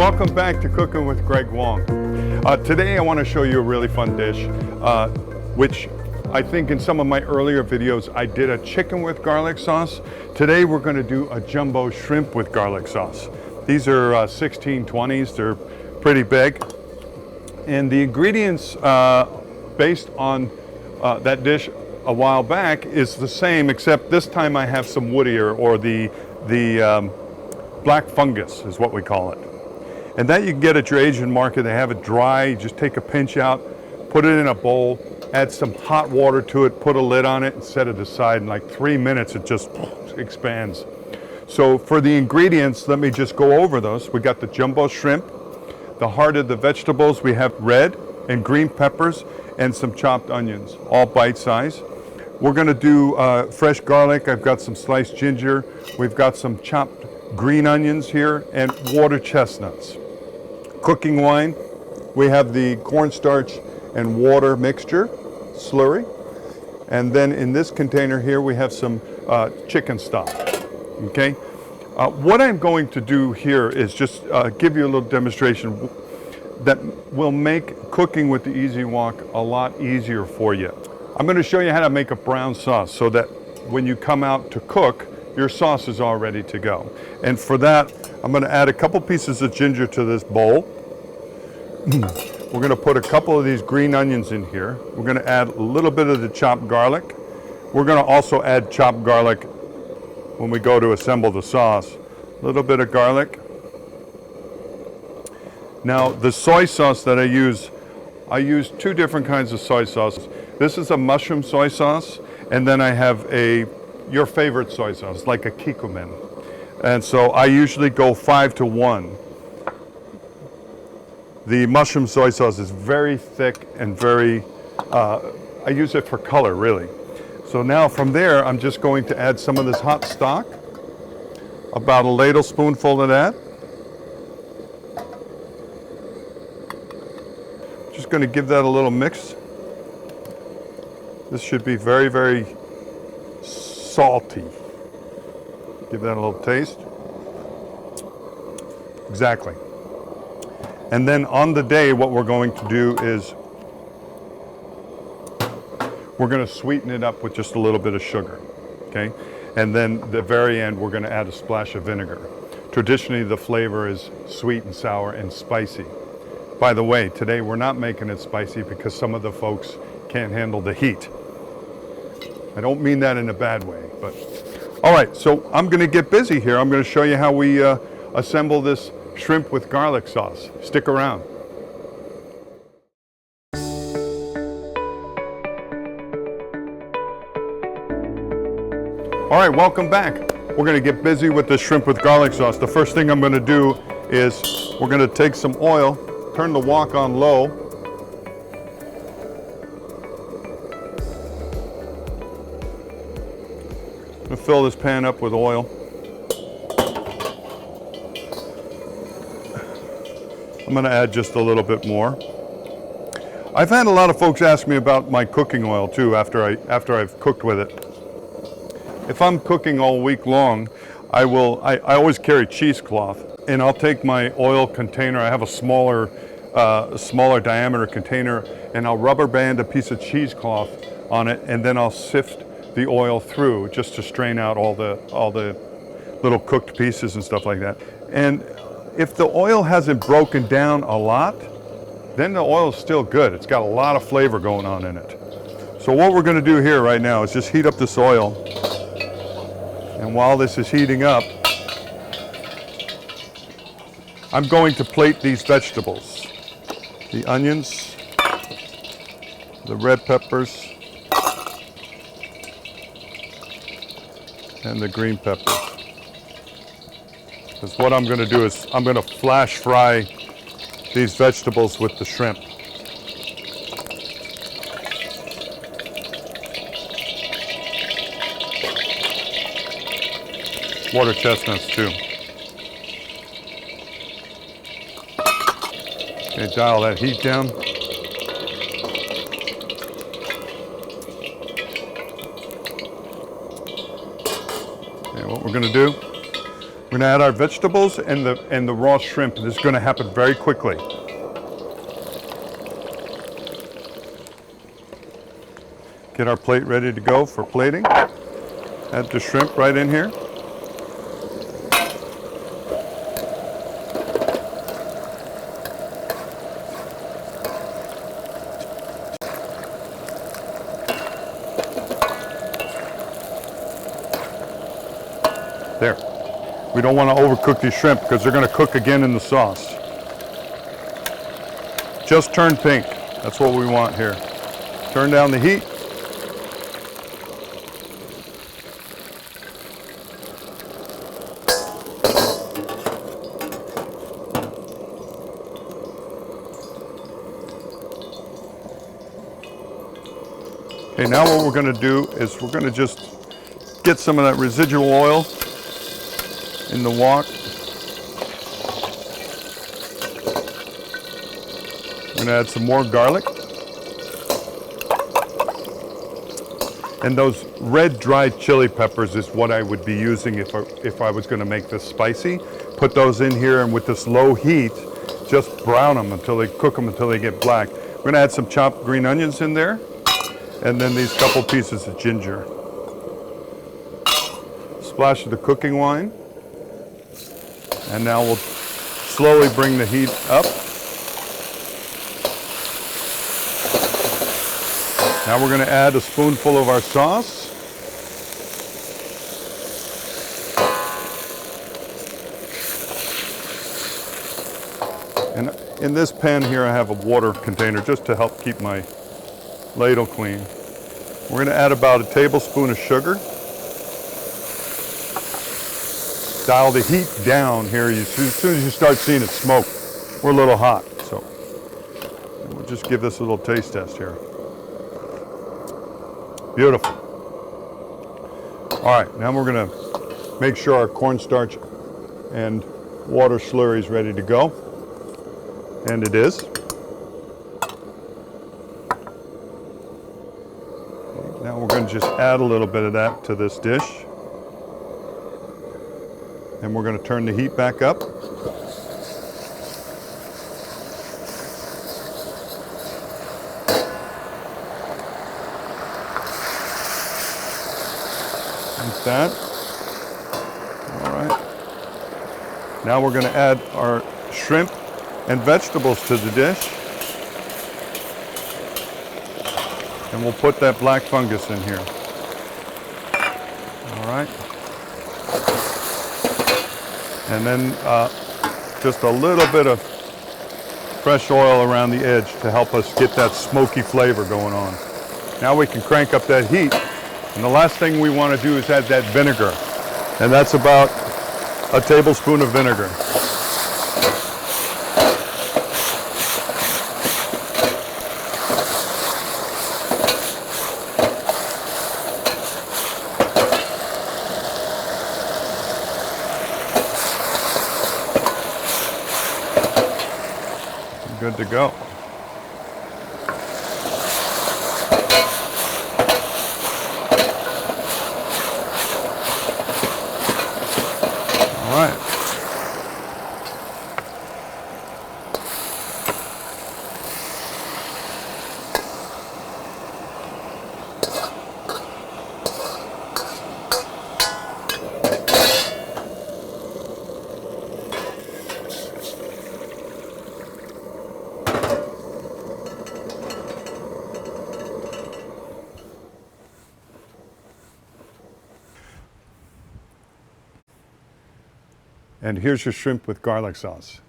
welcome back to Cooking with Greg Wong. Today I want to show you a really fun dish, which I think in some of my earlier videos I did a chicken with garlic sauce. Today we're going to do a jumbo shrimp with garlic sauce. These are 1620s, they're pretty big. And the ingredients based on that dish a while back is the same, except this time I have some woodier, or the black fungus is what we call it. And that you can get at your Asian market. They have it dry. You just take a pinch out, put it in a bowl, add some hot water to it, put a lid on it, and set it aside. In like 3 minutes, it just expands. So for the ingredients, let me just go over those. We got the jumbo shrimp, the heart of the vegetables. We have red and green peppers and some chopped onions, all bite size. We're going to do fresh garlic. I've got some sliced ginger. We've got some chopped green onions here and water chestnuts. Cooking wine, we have the cornstarch and water mixture, slurry. And then in this container here, we have some chicken stock, okay? What I'm going to do here is just give you a little demonstration that will make cooking with the Easy Wok a lot easier for you. I'm going to show you how to make a brown sauce so that when you come out to cook, your sauce is all ready to go. And for that, I'm going to add a couple pieces of ginger to this bowl. We're going to put a couple of these green onions in here. We're going to add a little bit of the chopped garlic. We're going to also add chopped garlic when we go to assemble the sauce. A little bit of garlic. Now, the soy sauce that I use two different kinds of soy sauce. This is a mushroom soy sauce, and then I have your favorite soy sauce, like a kikkoman. And so I usually go 5 to 1. The mushroom soy sauce is very thick and very, I use it for color, really. So now from there, I'm just going to add some of this hot stock, about a ladle spoonful of that. Just going to give that a little mix. This should be very, very salty. Give that a little taste. Exactly. And then on the day, what we're going to do is we're going to sweeten it up with just a little bit of sugar, okay? And then at the very end, we're going to add a splash of vinegar. Traditionally, the flavor is sweet and sour and spicy. By the way, today we're not making it spicy because some of the folks can't handle the heat. I don't mean that in a bad way, but all right, so I'm going to get busy here. I'm going to show you how we assemble this shrimp with garlic sauce. Stick around. All right, welcome back. We're going to get busy with the shrimp with garlic sauce. The first thing I'm going to do is we're going to take some oil, turn the wok on low. I'm going to fill this pan up with oil. I'm going to add just a little bit more. I've had a lot of folks ask me about my cooking oil too after I've cooked with it. If I'm cooking all week long, I always carry cheesecloth, and I'll take my oil container. I have a smaller diameter container, and I'll rubber band a piece of cheesecloth on it, and then I'll sift the oil through just to strain out all the little cooked pieces and stuff like that. And if the oil hasn't broken down a lot, then the oil is still good. It's got a lot of flavor going on in it. So what we're going to do here right now is just heat up this oil. And while this is heating up, I'm going to plate these vegetables. The onions, the red peppers, and the green peppers. Because what I'm going to do is I'm going to flash fry these vegetables with the shrimp. Water chestnuts too. Okay, dial that heat down. Okay, what we're going to do, We're gonna add our vegetables and the raw shrimp. This is gonna happen very quickly. Get our plate ready to go for plating. Add the shrimp right in here. There. We don't want to overcook these shrimp because they're going to cook again in the sauce. Just turn pink. That's what we want here. Turn down the heat. Okay, now what we're going to do is we're going to just get some of that residual oil in the wok. We're going to add some more garlic. And those red dried chili peppers is what I would be using if I was going to make this spicy. Put those in here, and with this low heat, just brown them until they cook them until they get black. We're going to add some chopped green onions in there, and then these couple pieces of ginger. Splash of the cooking wine. And now we'll slowly bring the heat up. Now we're going to add a spoonful of our sauce. And in this pan here I have a water container just to help keep my ladle clean. We're going to add about a tablespoon of sugar. Dial the heat down here. As soon as you start seeing it smoke, we're a little hot. So we'll just give this a little taste test here. Beautiful. All right, now we're going to make sure our cornstarch and water slurry is ready to go. And it is. Now we're going to just add a little bit of that to this dish. And we're going to turn the heat back up. Like that. All right. Now we're going to add our shrimp and vegetables to the dish. And we'll put that black fungus in here. All right. And then just a little bit of fresh oil around the edge to help us get that smoky flavor going on. Now we can crank up that heat. And the last thing we want to do is add that vinegar. And that's about a tablespoon of vinegar. Good to go. All right. And here's your shrimp with garlic sauce.